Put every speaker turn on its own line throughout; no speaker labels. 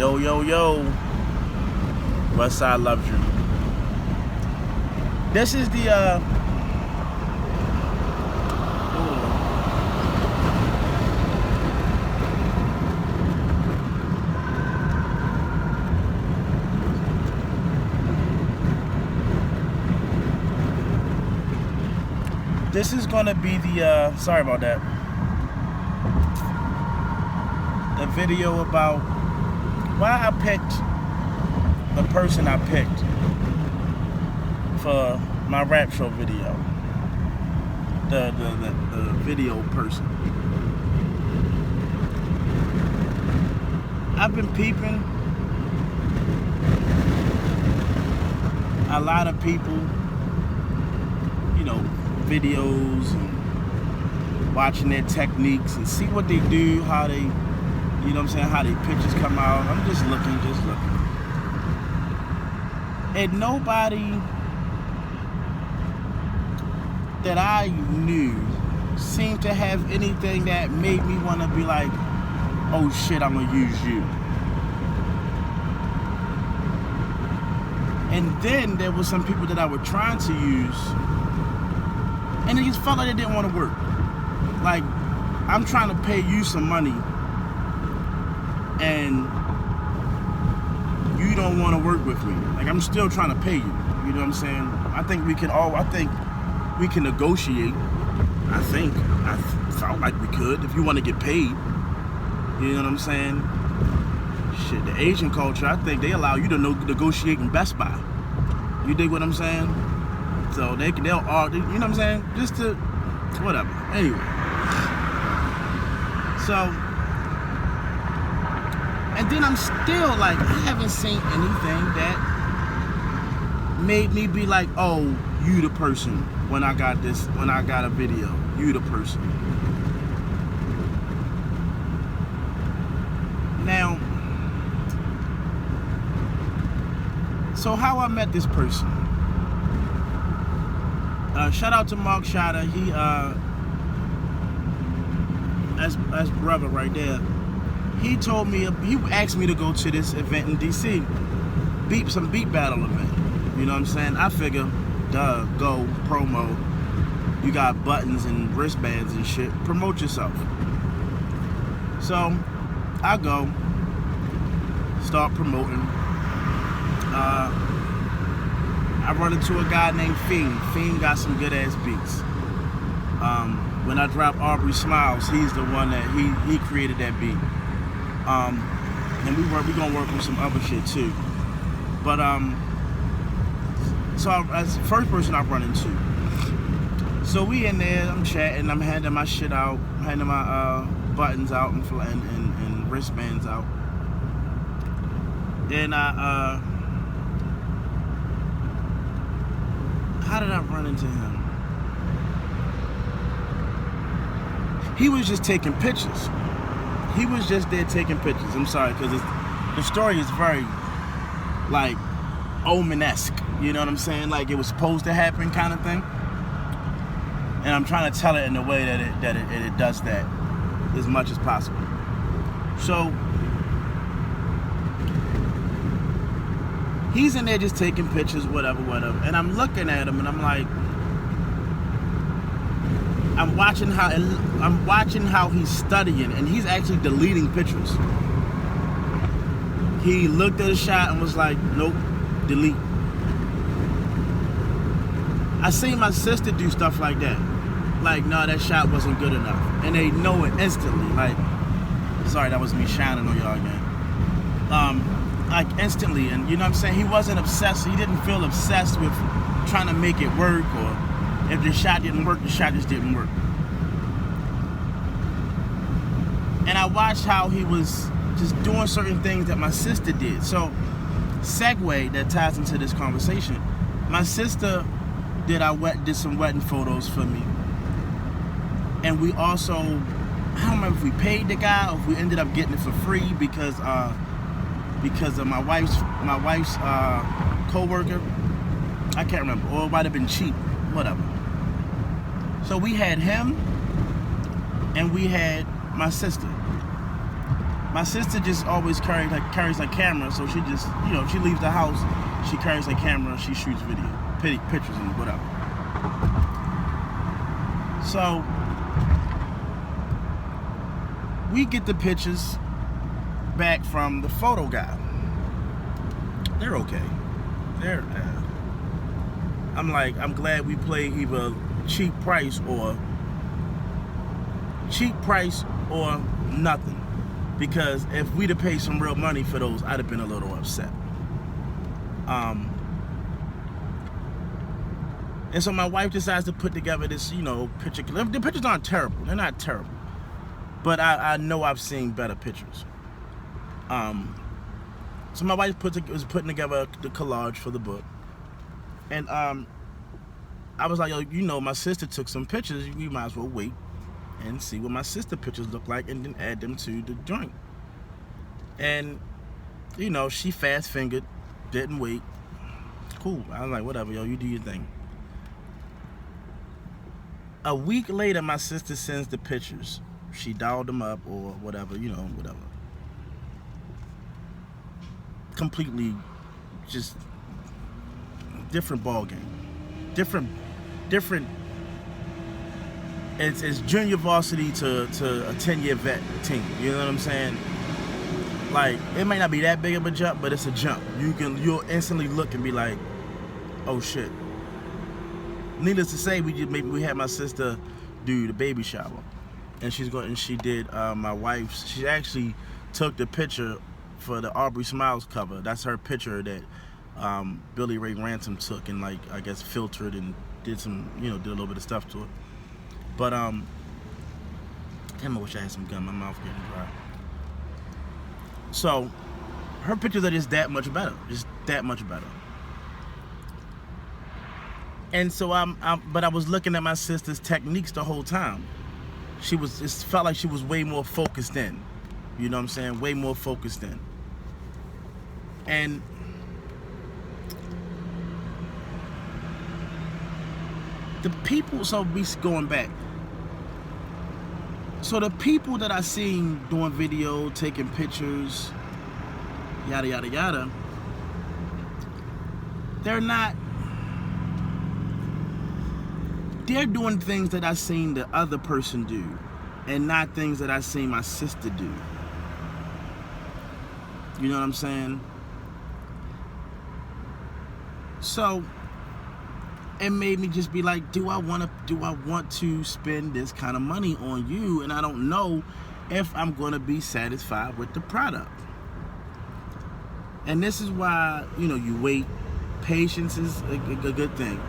Yo, yo, yo. Westside loves you. This is the this is gonna be the sorry about that. The video about why I picked the person I picked for my rap show video. The video person. I've been peeping a lot of people, you know, videos and watching their techniques and see what they do, how they, you know what I'm saying, how their pictures come out. I'm just looking. And nobody that I knew seemed to have anything that made me want to be like, oh shit, I'm gonna use you. And then there was some people that I were trying to use, and it just felt like it didn't want to work. Like, I'm trying to pay you some money, and you don't want to work with me. Like, I'm still trying to pay you. You know what I'm saying? I think we can negotiate. I felt like we could if you want to get paid. You know what I'm saying? Shit, the Asian culture, I think they allow you to negotiate in Best Buy. You dig what I'm saying? So they'll argue, you know what I'm saying? Just to, whatever. Anyway. So, and then I'm still like, I haven't seen anything that made me be like, oh, you the person when I got a video. You the person. Now, so how I met this person. Shout out to Mark Shotta. He that's brother right there. He told me, he asked me to go to this event in DC, some beat battle event. You know what I'm saying? I figure, duh, go, promo. You got buttons and wristbands and shit. Promote yourself. So, I go, start promoting. I run into a guy named Fiend. Fiend got some good ass beats. When I drop Aubrey Smiles, he's the one that he created that beat. And we gonna work on some other shit too. But so as the first person I run into. So we in there, I'm chatting, I'm handing my shit out, handing my buttons out and wristbands out. Then how did I run into him? He was just taking pictures. He was just there taking pictures. I'm sorry, because the story is very, like, Omen-esque. You know what I'm saying? Like it was supposed to happen kind of thing. And I'm trying to tell it in a way that it does that as much as possible. So, he's in there just taking pictures, whatever. And I'm looking at him and I'm like, I'm watching how he's studying, and he's actually deleting pictures. He looked at a shot and was like, nope, delete. I seen my sister do stuff like that. Like, no, that shot wasn't good enough. And they know it instantly. Like, sorry, that was me shining on y'all again. Like, instantly. And you know what I'm saying? He wasn't obsessed. He didn't feel obsessed with trying to make it work, or if the shot didn't work, the shot just didn't work. And I watched how he was just doing certain things that my sister did. So, segue that ties into this conversation. My sister did some wedding photos for me. And we also, I don't remember if we paid the guy or if we ended up getting it for free because of my wife's co-worker. I can't remember, or it might have been cheap, whatever. So we had him and we had my sister. My sister just always carries her camera, so she just, you know, if she leaves the house, she carries her camera, she shoots pictures and whatever. So we get the pictures back from the photo guy. They're okay. I'm glad we played either cheap price or nothing. Because if we'd have paid some real money for those, I'd have been a little upset. And so my wife decides to put together this, you know, picture. The pictures aren't terrible. They're not terrible. But I know I've seen better pictures. So my wife was putting together the collage for the book. And I was like, yo, you know, my sister took some pictures. We might as well wait and see what my sister pictures look like and then add them to the joint. And, you know, she fast-fingered, didn't wait. Cool. I was like, whatever, yo, you do your thing. A week later, my sister sends the pictures. She dialed them up or whatever, you know, whatever. Completely just different ball game. Different. It's junior varsity to a 10-year vet team. You know what I'm saying? Like, it might not be that big of a jump, but it's a jump. You'll instantly look and be like, oh shit. Needless to say, we had my sister do the baby shower, and she did my wife's. She actually took the picture for the Aubrey Smiles cover. That's her picture that Billy Ray Ransom took and, like, I guess filtered and did some, you know, did a little bit of stuff to it. But damn, I wish I had some gum. My mouth getting dry. So her pictures are just that much better, And so but I was looking at my sister's techniques the whole time. It felt like she was way more focused in. You know what I'm saying? Way more focused in. And the people, so we going back. So the people that I seen doing video, taking pictures, yada, yada, yada, they're doing things that I seen the other person do and not things that I seen my sister do. You know what I'm saying? So it made me just be like, do I want to spend this kind of money on you? And I don't know if I'm going to be satisfied with the product. And this is why, you know, you wait. Patience is a good thing.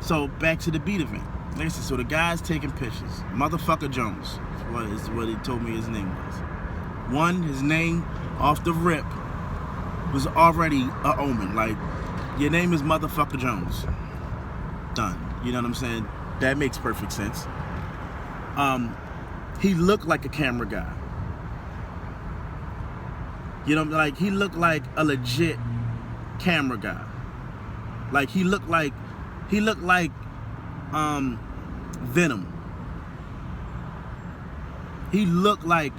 So back to the beat event. Listen, so the guy's taking pictures. Motherfucker Jones is what he told me his name was. One, his name off the rip was already an omen. Like, your name is Motherfucker Jones. Done. You know what I'm saying? That makes perfect sense. He looked like a camera guy. You know, like, he looked like a legit camera guy. Like, he looked like Venom. He looked like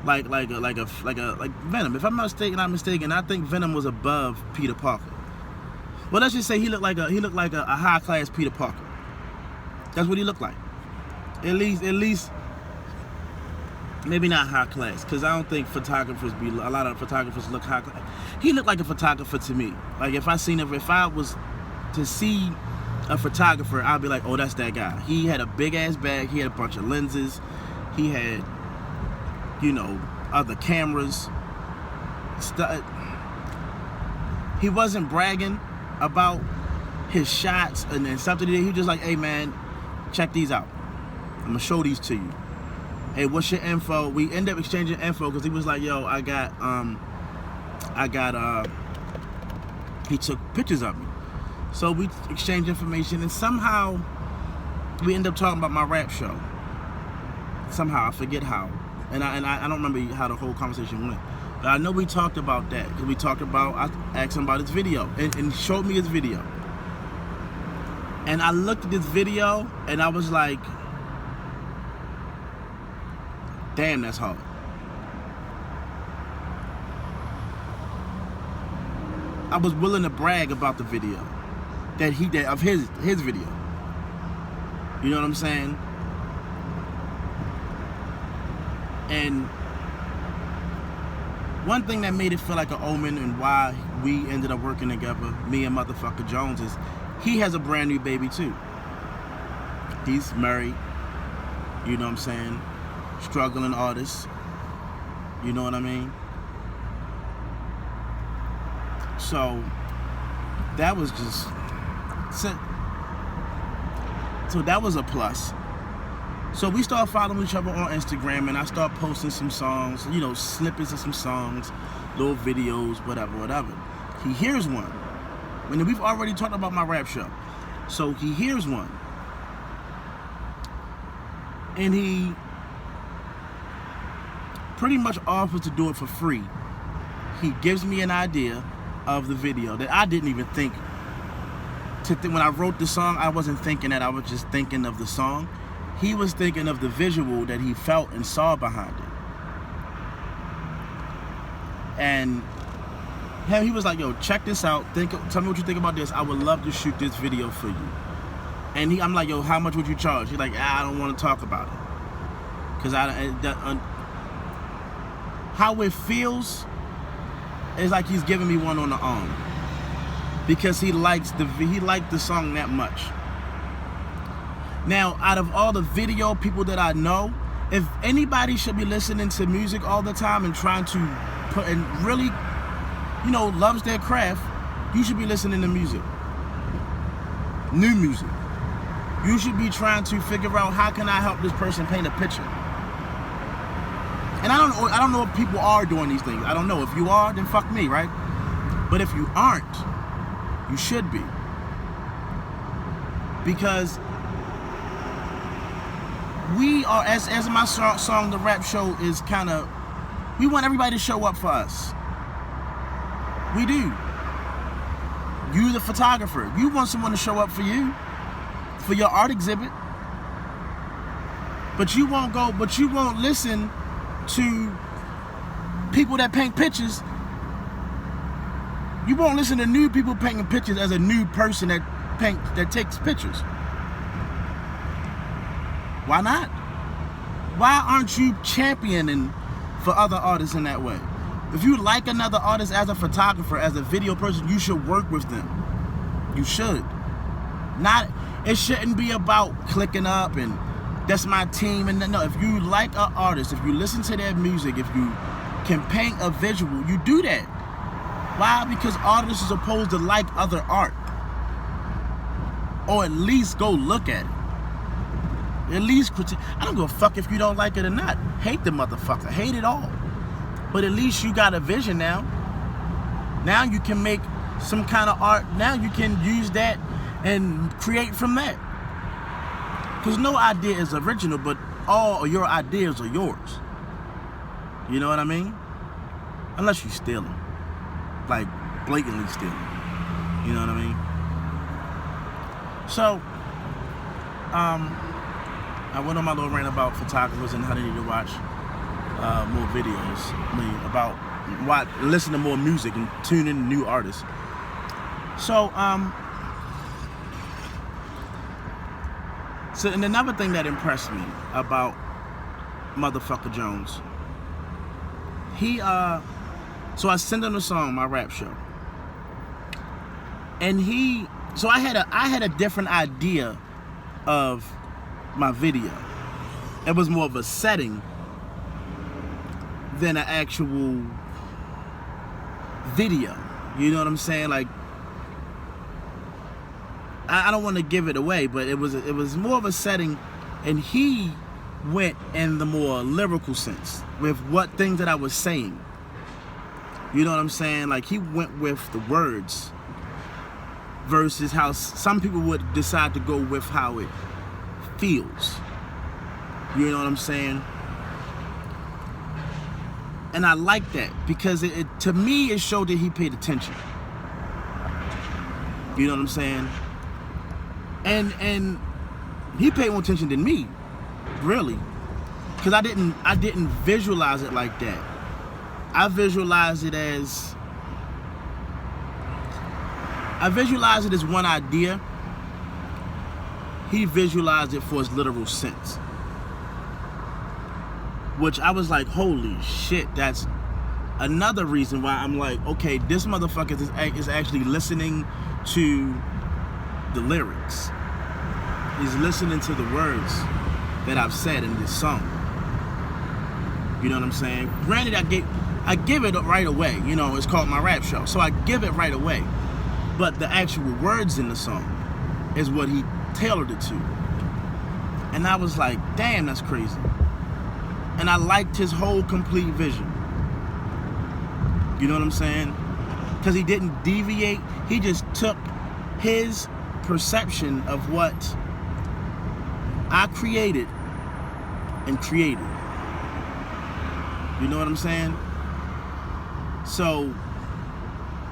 Venom. If I'm not mistaken, I think Venom was above Peter Parker. Well, let's just say he looked like a high class Peter Parker. That's what he looked like. At least maybe not high class, because I don't think a lot of photographers look high class. He looked like a photographer to me. Like, if I was to see a photographer, I'd be like, oh, that's that guy. He had a big ass bag. He had a bunch of lenses. He had, you know, other cameras. He wasn't bragging about his shots and then something. He was just like, hey man, check these out. I'm gonna show these to you. Hey, what's your info? We end up exchanging info because he was like, yo, he took pictures of me. So we exchanged information, and somehow we end up talking about my rap show. Somehow, I forget how. And I don't remember how the whole conversation went. But I know we talked about that, because I asked him about his video, and he showed me his video. And I looked at this video, and I was like, Damn, that's hard. I was willing to brag about the video that he did of his video. You know what I'm saying? And one thing that made it feel like an omen and why we ended up working together, me and motherfucker Jones, is he has a brand new baby too. He's married, you know what I'm saying? Struggling artist, you know what I mean? So that was just, so that was a plus. So we started following each other on Instagram, and I started posting some songs, you know, snippets of some songs, little videos, whatever. He hears one. When we've already talked about my rap show. So he hears one. And he pretty much offers to do it for free. He gives me an idea of the video that I didn't even think. When I wrote the song, I wasn't thinking that, I was just thinking of the song. He was thinking of the visual that he felt and saw behind it. And he was like, yo, check this out. Tell me what you think about this. I would love to shoot this video for you. And I'm like, yo, how much would you charge? He's like, I don't want to talk about it. Because how it feels is like he's giving me one on the arm. Because he liked the song that much. Now, out of all the video people that I know, if anybody should be listening to music all the time and trying to put and really, you know, loves their craft, you should be listening to music. New music. You should be trying to figure out, how can I help this person paint a picture? And I don't know if people are doing these things. I don't know. If you are, then fuck me, right? But if you aren't, you should be. Because we are, as my song, The Rap Show, is kind of, we want everybody to show up for us. We do. You, the photographer, you want someone to show up for you, for your art exhibit. But you won't listen to people that paint pictures. You won't listen to new people painting pictures as a new person that takes pictures. Why not? Why aren't you championing for other artists in that way? If you like another artist as a photographer, as a video person, you should work with them. You should. It shouldn't be about clicking up and that's my team. And no, if you like an artist, if you listen to their music, if you can paint a visual, you do that. Why? Because artists are supposed to like other art. Or at least go look at it. At least critique. I don't give a fuck if you don't like it or not. Hate the motherfucker. Hate it all. But at least you got a vision now. Now you can make some kind of art. Now you can use that and create from that. Because no idea is original, but all of your ideas are yours. You know what I mean? Unless you steal them. Like, blatantly steal them. You know what I mean? So, I went on my little rant about photographers and how they need to watch more videos. About listen to more music and tune in to new artists. So, and another thing that impressed me about motherfucker Jones, so I sent him a song, my rap show, and so I had a different idea of my video. It was more of a setting than an actual video. You know what I'm saying? Like, I don't want to give it away, but it was more of a setting, and he went in the more lyrical sense with what things that I was saying. You know what I'm saying? Like, he went with the words versus how some people would decide to go with how it feels. You know what I'm saying? And I like that because to me it showed that he paid attention. You know what I'm saying? And he paid more attention than me, really. because I didn't visualize it like that. I visualized it as one idea. He visualized it for its literal sense, which I was like, holy shit, that's another reason why I'm like, okay, this motherfucker is actually listening to the lyrics. He's listening to the words that I've said in this song. You know what I'm saying? Granted, I give it right away. You know, it's called My Rap Show, so I give it right away. But the actual words in the song is what he tailored it to. And I was like, damn, that's crazy. And I liked his whole complete vision. You know what I'm saying? Because he didn't deviate. He just took his perception of what I created and created. You know what I'm saying? So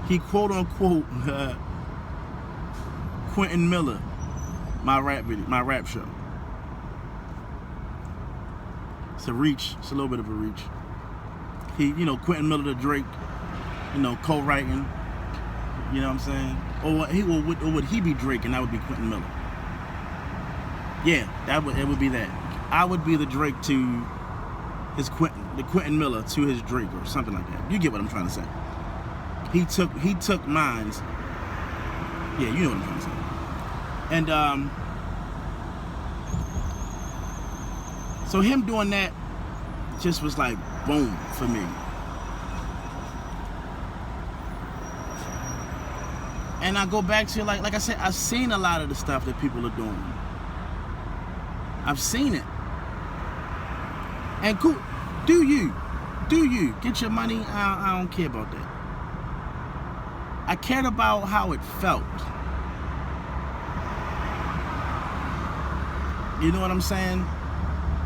he quote unquote Quentin Miller my rap show. It's a reach. It's a little bit of a reach. He, you know, Quentin Miller to Drake, you know, co-writing. You know what I'm saying? Or would he be Drake and that would be Quentin Miller? Yeah, it would be that. I would be the Drake to his the Quentin Miller to his Drake or something like that. You get what I'm trying to say? He took mines. Yeah, you know what I'm trying to say. And so him doing that just was like boom for me. And I go back to like I said, I've seen a lot of the stuff that people are doing. I've seen it. And cool, do you get your money? I don't care about that. I cared about how it felt. You know what I'm saying?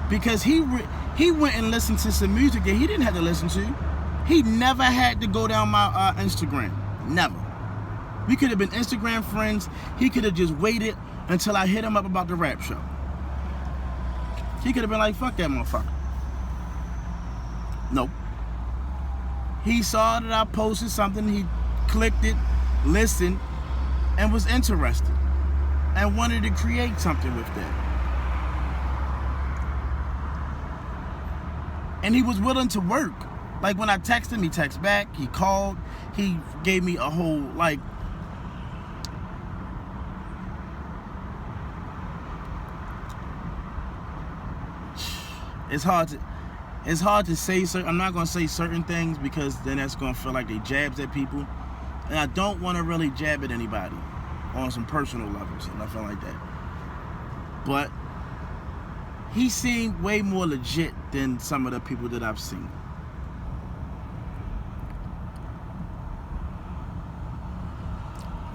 Because he went and listened to some music that he didn't have to listen to. He never had to go down my Instagram. Never. We could have been Instagram friends. He could have just waited until I hit him up about the rap show. He could have been like, fuck that motherfucker. Nope. He saw that I posted something, he clicked it, listened, and was interested, and wanted to create something with that. And he was willing to work. Like when I texted him, he texted back, he called, he gave me a whole, like, it's hard to say certain. I'm not gonna say certain things because then that's gonna feel like they jabs at people, and I don't want to really jab at anybody on some personal levels and nothing like that. But he seemed way more legit than some of the people that I've seen.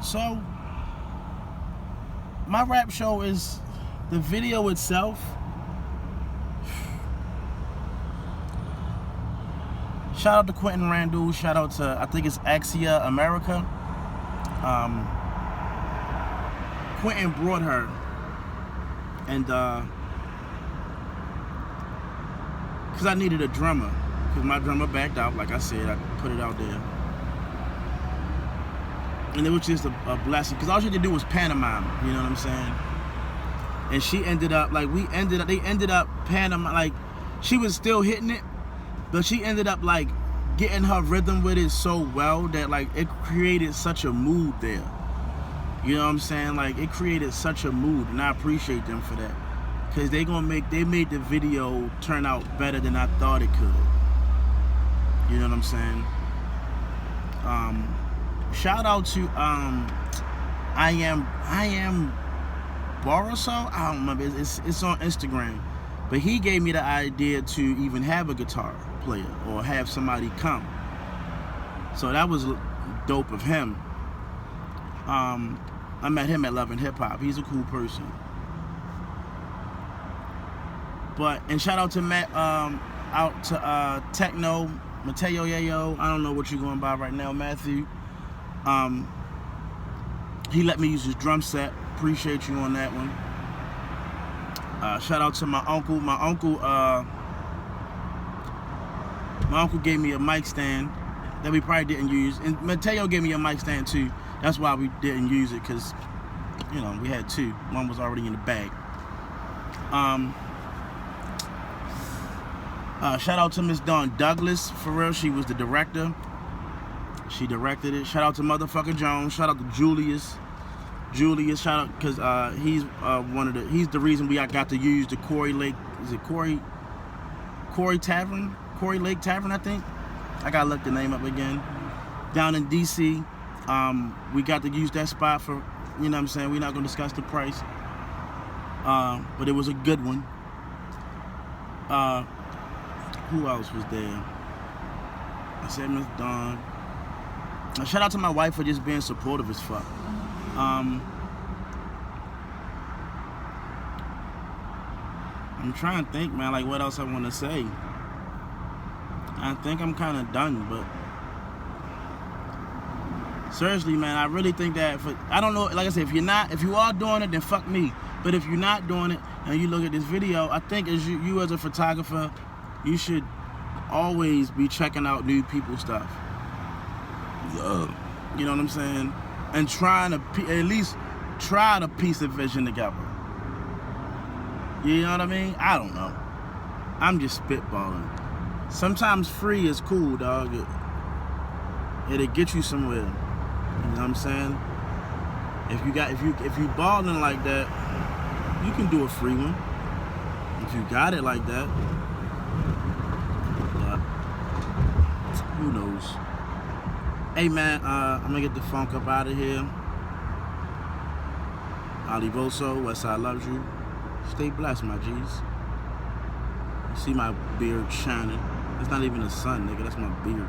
So my rap show is the video itself. Shout out to Quentin Randall. Shout out to, I think it's Axia America. Quentin brought her, and because I needed a drummer, because my drummer backed out. Like I said, I put it out there, and it was just a blessing. Because all she had to do was pantomime. You know what I'm saying? And she ended up like they ended up pantomime. Like she was still hitting it. But she ended up like getting her rhythm with it so well that like it created such a mood there. You know what I'm saying? Like it created such a mood, and I appreciate them for that. Cause they made the video turn out better than I thought it could. You know what I'm saying? Shout out to I am Boruso. I don't remember. It's on Instagram. But he gave me the idea to even have a guitar player or have somebody come. So that was dope of him. I met him at Love and Hip Hop. He's a cool person. And shout out to Matt, out to Techno, Mateo Yayo. I don't know what you're going by right now, Matthew. He let me use his drum set. Appreciate you on that one. Shout out to my uncle. My uncle My uncle gave me a mic stand that we probably didn't use, and Mateo gave me a mic stand too. That's why we didn't use it, because you know we had two. One was already in the bag. Shout out to Miss Dawn Douglas, for real. She was the director. She directed it. Shout out to motherfucker Jones. Shout out to Julius, shout out, because he's he's the reason we got to use the Quarry Lake. Is it Quarry Tavern? Quarry Lake Tavern, I think. I gotta look the name up again. Down in DC, we got to use that spot for, you know what I'm saying. We're not gonna discuss the price, but it was a good one. Who else was there? I said Miss Dawn. Shout out to my wife for just being supportive as fuck. I'm trying to think, man, like what else I want to say. I think I'm kind of done, but seriously, man, I really think that I don't know, like I said, if you are doing it, then fuck me. But if you're not doing it and you look at this video, I think as you as a photographer, you should always be checking out new people's stuff. You know what I'm saying? And trying to at least try to piece a vision together. You know what I mean? I don't know. I'm just spitballing. Sometimes free is cool, dog. It'll get you somewhere. You know what I'm saying? If you balling like that, you can do a free one. If you got it like that. But who knows? Hey man, I'm gonna get the funk up out of here. Ali Voso, Westside loves you. Stay blessed, my G's. You see my beard shining. It's not even the sun, nigga. That's my beard.